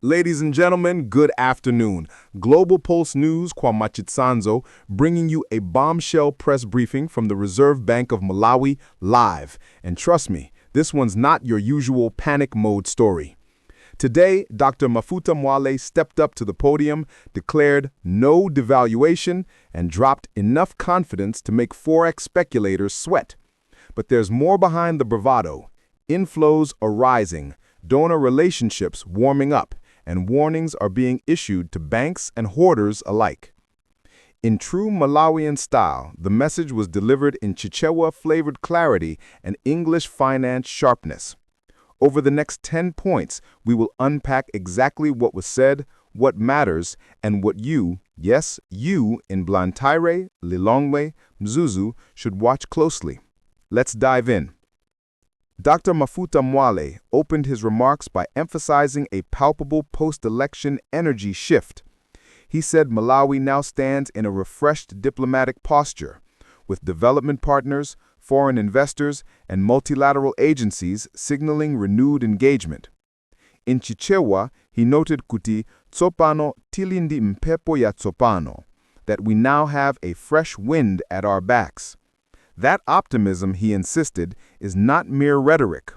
Ladies and gentlemen, good afternoon. Global Pulse News kwa Machitsanzo bringing you a bombshell press briefing from the Reserve Bank of Malawi live. And trust me, this one's not your usual panic mode story. Today, Dr. Mafuta Mwale stepped up to the podium, declared no devaluation, and dropped enough confidence to make forex speculators sweat. But there's more behind the bravado. Inflows are rising, donor relationships warming up, and warnings are being issued to banks and hoarders alike. In true Malawian style, the message was delivered in Chichewa-flavored clarity and English finance sharpness. Over the next 10 points, we will unpack exactly what was said, what matters, and what you, yes, you in Blantyre, Lilongwe, Mzuzu, should watch closely. Let's dive in. Dr. Mafuta Mwale opened his remarks by emphasizing a palpable post-election energy shift. He said Malawi now stands in a refreshed diplomatic posture, with development partners, foreign investors, and multilateral agencies signaling renewed engagement. In Chichewa, he noted kuti tsopano tilindi mpepo ya tsopano, that we now have a fresh wind at our backs. That optimism, he insisted, is not mere rhetoric.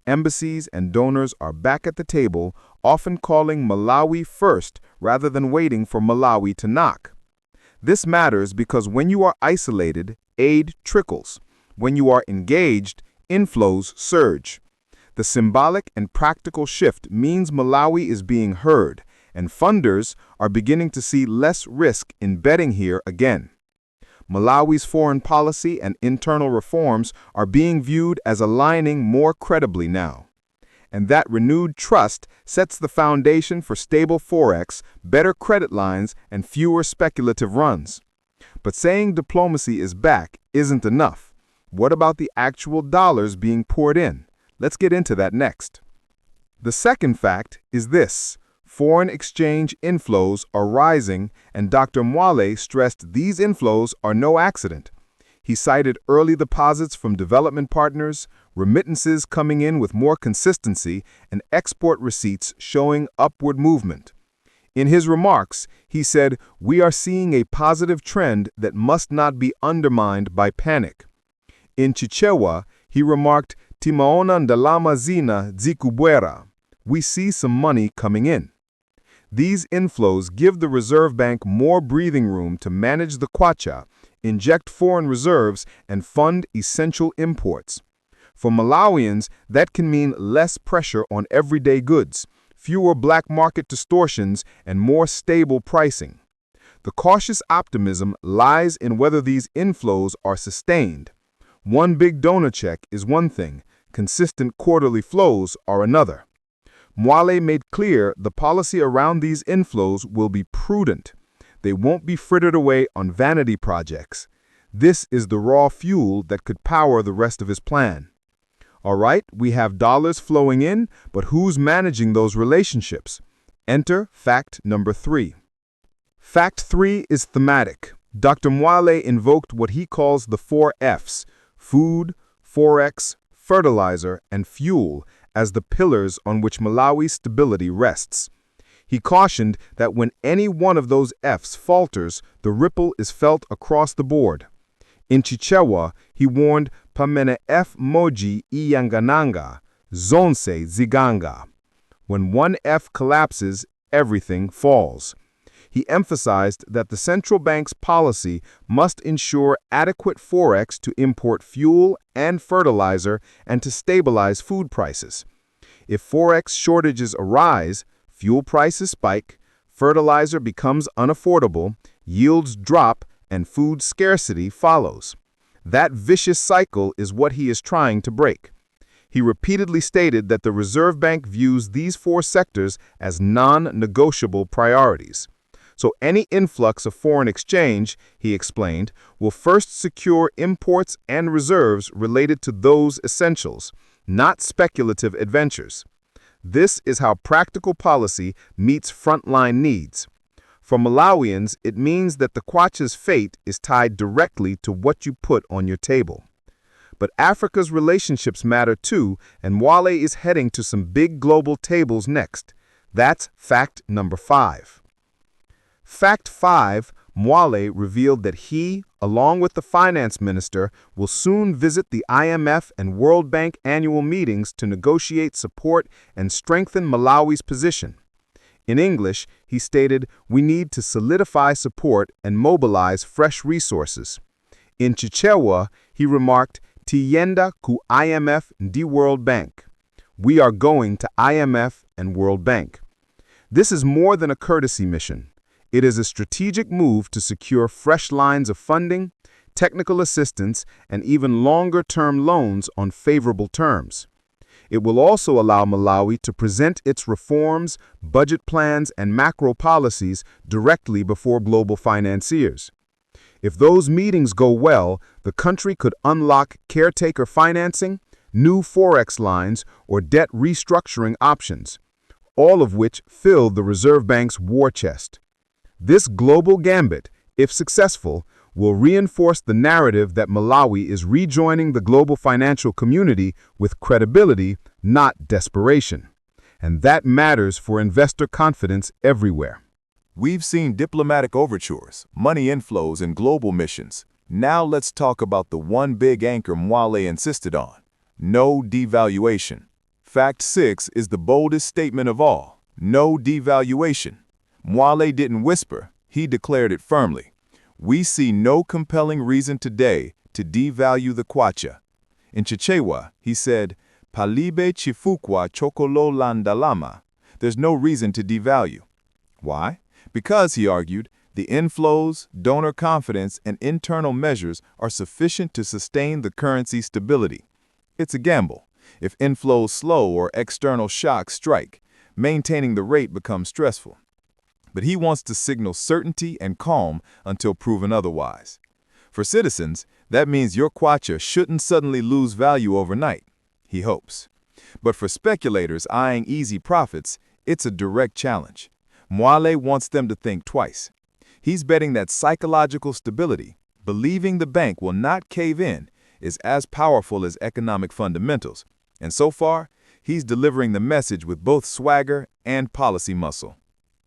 Embassies and donors are back at the table, often calling Malawi first rather than waiting for Malawi to knock. This matters because when you are isolated, aid trickles. When you are engaged, inflows surge. The symbolic and practical shift means Malawi is being heard, and funders are beginning to see less risk in betting here again. Malawi's foreign policy and internal reforms are being viewed as aligning more credibly now. And that renewed trust sets the foundation for stable forex, better credit lines, and fewer speculative runs. But saying diplomacy is back isn't enough. What about the actual dollars being poured in? Let's get into that next. The second fact is this. Foreign exchange inflows are rising, and Dr. Mwale stressed these inflows are no accident. He cited early deposits from development partners, remittances coming in with more consistency, and export receipts showing upward movement. In his remarks, he said, "We are seeing a positive trend that must not be undermined by panic." In Chichewa, he remarked, "Timaona ndalama zina zikubwera." We see some money coming in. These inflows give the Reserve Bank more breathing room to manage the kwacha, inject foreign reserves, and fund essential imports. For Malawians, that can mean less pressure on everyday goods, fewer black market distortions, and more stable pricing. The cautious optimism lies in whether these inflows are sustained. One big donor check is one thing, consistent quarterly flows are another. Mwale made clear the policy around these inflows will be prudent. They won't be frittered away on vanity projects. This is the raw fuel that could power the rest of his plan. All right, we have dollars flowing in, but who's managing those relationships? Enter fact number 3. Fact 3 is thematic. Dr. Mwale invoked what he calls the 4 F's: food, forex, fertilizer, and fuel, as the pillars on which Malawi's stability rests. He cautioned that when any one of those F's falters, the ripple is felt across the board. In Chichewa, he warned pamene F moji iyangananga, zonse ziganga. When one F collapses, everything falls. He emphasized that the central bank's policy must ensure adequate forex to import fuel and fertilizer and to stabilize food prices. If forex shortages arise, fuel prices spike, fertilizer becomes unaffordable, yields drop, and food scarcity follows. That vicious cycle is what he is trying to break. He repeatedly stated that the Reserve Bank views these 4 sectors as non-negotiable priorities. So any influx of foreign exchange, he explained, will first secure imports and reserves related to those essentials, not speculative adventures. This is how practical policy meets frontline needs. For Malawians, it means that the kwacha's fate is tied directly to what you put on your table. But Africa's relationships matter too, and Mwale is heading to some big global tables next. That's fact number 5. Fact 5, Mwale revealed that he, along with the finance minister, will soon visit the IMF and World Bank annual meetings to negotiate support and strengthen Malawi's position. In English, he stated, "We need to solidify support and mobilize fresh resources." In Chichewa, he remarked, "Tiyenda ku IMF ndi World Bank." We are going to IMF and World Bank. This is more than a courtesy mission. It is a strategic move to secure fresh lines of funding, technical assistance, and even longer-term loans on favorable terms. It will also allow Malawi to present its reforms, budget plans, and macro policies directly before global financiers. If those meetings go well, the country could unlock caretaker financing, new forex lines, or debt restructuring options, all of which fill the Reserve Bank's war chest. This global gambit, if successful, will reinforce the narrative that Malawi is rejoining the global financial community with credibility, not desperation. And that matters for investor confidence everywhere. We've seen diplomatic overtures, money inflows, and global missions. Now let's talk about the one big anchor Mwale insisted on: no devaluation. Fact 6 is the boldest statement of all: no devaluation. Mwale didn't whisper, he declared it firmly. We see no compelling reason today to devalue the kwacha. In Chichewa, he said, "Palibe chifukwa chokolo landalama." There's no reason to devalue. Why? Because, he argued, the inflows, donor confidence, and internal measures are sufficient to sustain the currency's stability. It's a gamble. If inflows slow or external shocks strike, maintaining the rate becomes stressful. But he wants to signal certainty and calm until proven otherwise. For citizens, that means your kwacha shouldn't suddenly lose value overnight, he hopes. But for speculators eyeing easy profits, it's a direct challenge. Mwale wants them to think twice. He's betting that psychological stability, believing the bank will not cave in, is as powerful as economic fundamentals. And so far, he's delivering the message with both swagger and policy muscle.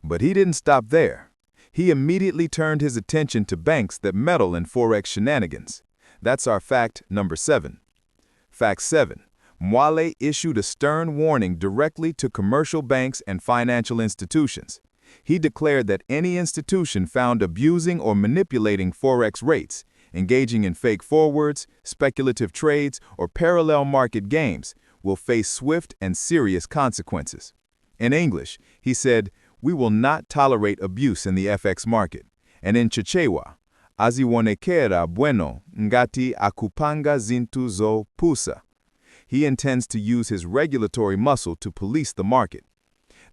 But he didn't stop there. He immediately turned his attention to banks that meddle in forex shenanigans. That's our fact number 7. Fact 7. Mwale issued a stern warning directly to commercial banks and financial institutions. He declared that any institution found abusing or manipulating forex rates, engaging in fake forwards, speculative trades, or parallel market games, will face swift and serious consequences. In English, he said, "We will not tolerate abuse in the FX market." And in Chichewa, "Aziwonekera bueno ngati akupanga zintu zo pusa." He intends to use his regulatory muscle to police the market.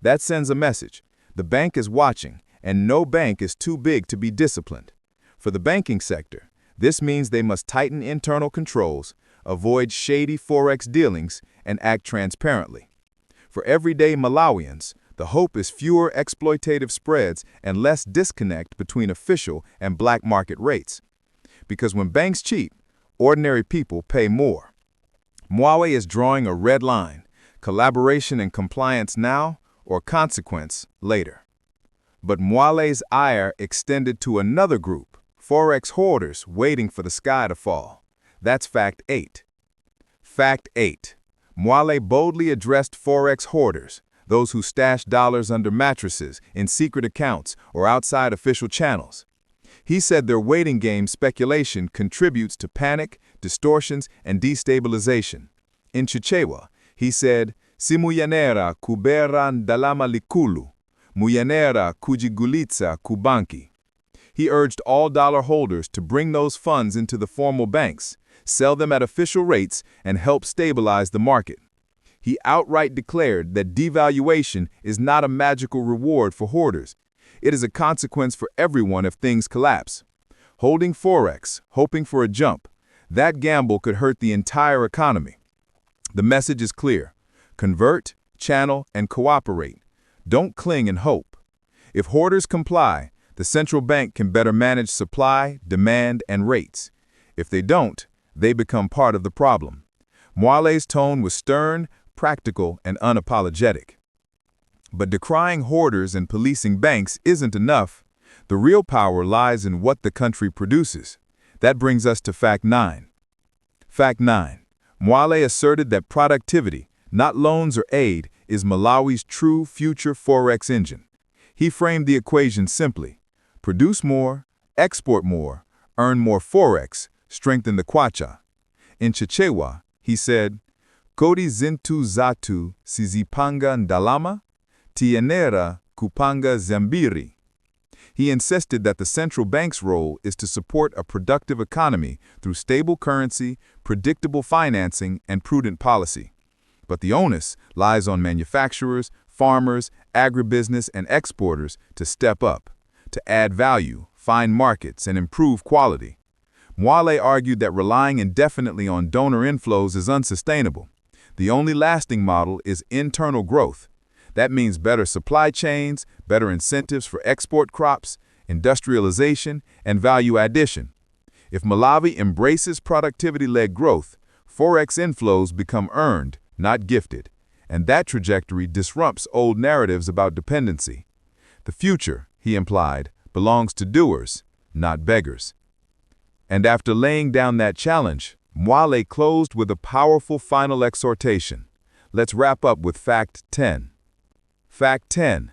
That sends a message. The bank is watching, and no bank is too big to be disciplined. For the banking sector, this means they must tighten internal controls, avoid shady forex dealings, and act transparently. For everyday Malawians, the hope is fewer exploitative spreads and less disconnect between official and black market rates. Because when banks cheat, ordinary people pay more. Mwale is drawing a red line: collaboration and compliance now, or consequence later. But Mwale's ire extended to another group, forex hoarders waiting for the sky to fall. That's fact 8. Fact 8. Mwale boldly addressed forex hoarders, those who stash dollars under mattresses, in secret accounts, or outside official channels. He said their waiting game speculation contributes to panic, distortions, and destabilization. In Chichewa, he said, "Si muyanera kubera ndalama likulu, muyanera kujigulitsa kubanki." He urged all dollar holders to bring those funds into the formal banks, sell them at official rates, and help stabilize the market. He outright declared that devaluation is not a magical reward for hoarders. It is a consequence for everyone if things collapse. Holding forex, hoping for a jump, that gamble could hurt the entire economy. The message is clear: convert, channel, and cooperate. Don't cling and hope. If hoarders comply, the central bank can better manage supply, demand, and rates. If they don't, they become part of the problem. Mwale's tone was stern, practical, and unapologetic. But decrying hoarders and policing banks isn't enough. The real power lies in what the country produces. That brings us to Fact 9. Fact 9. Mwale asserted that productivity, not loans or aid, is Malawi's true future forex engine. He framed the equation simply: produce more, export more, earn more forex, strengthen the kwacha. In Chichewa, he said, Kodi zintu zatu sizipanga ndalama, tienera kupanga zambiri. He insisted that the central bank's role is to support a productive economy through stable currency, predictable financing, and prudent policy. But the onus lies on manufacturers, farmers, agribusiness, and exporters to step up, to add value, find markets, and improve quality. Mwale argued that relying indefinitely on donor inflows is unsustainable. The only lasting model is internal growth. That means better supply chains, better incentives for export crops, industrialization, and value addition. If Malawi embraces productivity-led growth, forex inflows become earned, not gifted, and that trajectory disrupts old narratives about dependency. The future, he implied, belongs to doers, not beggars. And after laying down that challenge, Mwale closed with a powerful final exhortation. Let's wrap up with Fact 10. Fact 10.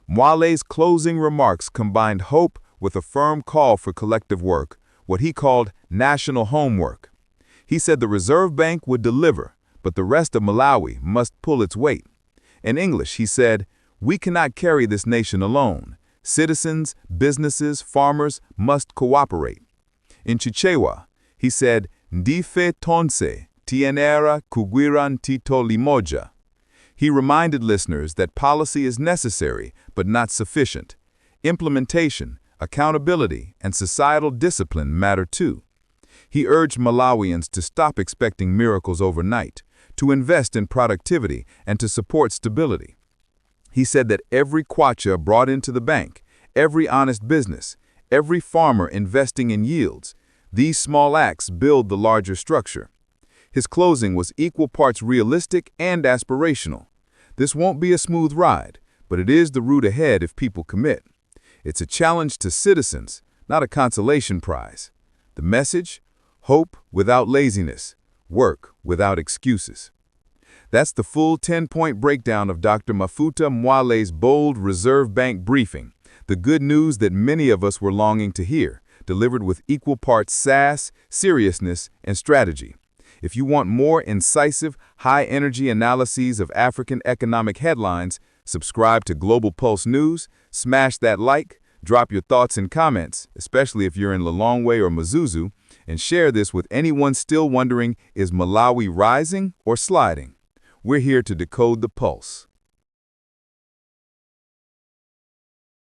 Mwale's closing remarks combined hope with a firm call for collective work, what he called national homework. He said the Reserve Bank would deliver, but the rest of Malawi must pull its weight. In English, he said, we cannot carry this nation alone. Citizens, businesses, farmers must cooperate. In Chichewa, he said, Ndife tonse, tienera kugwiran tito limoja. He reminded listeners that policy is necessary but not sufficient. Implementation, accountability, and societal discipline matter too. He urged Malawians to stop expecting miracles overnight, to invest in productivity, and to support stability. He said that every kwacha brought into the bank, every honest business, every farmer investing in yields, these small acts build the larger structure. His closing was equal parts realistic and aspirational. This won't be a smooth ride, but it is the route ahead if people commit. It's a challenge to citizens, not a consolation prize. The message? Hope without laziness, work without excuses. That's the full 10-point breakdown of Dr. Mafuta Mwale's bold Reserve Bank briefing, the good news that many of us were longing to hear, delivered with equal parts sass, seriousness, and strategy. If you want more incisive, high-energy analyses of African economic headlines, subscribe to Global Pulse News, smash that like, drop your thoughts and comments, especially if you're in Lilongwe or Mazuzu, and share this with anyone still wondering, is Malawi rising or sliding? We're here to decode the pulse.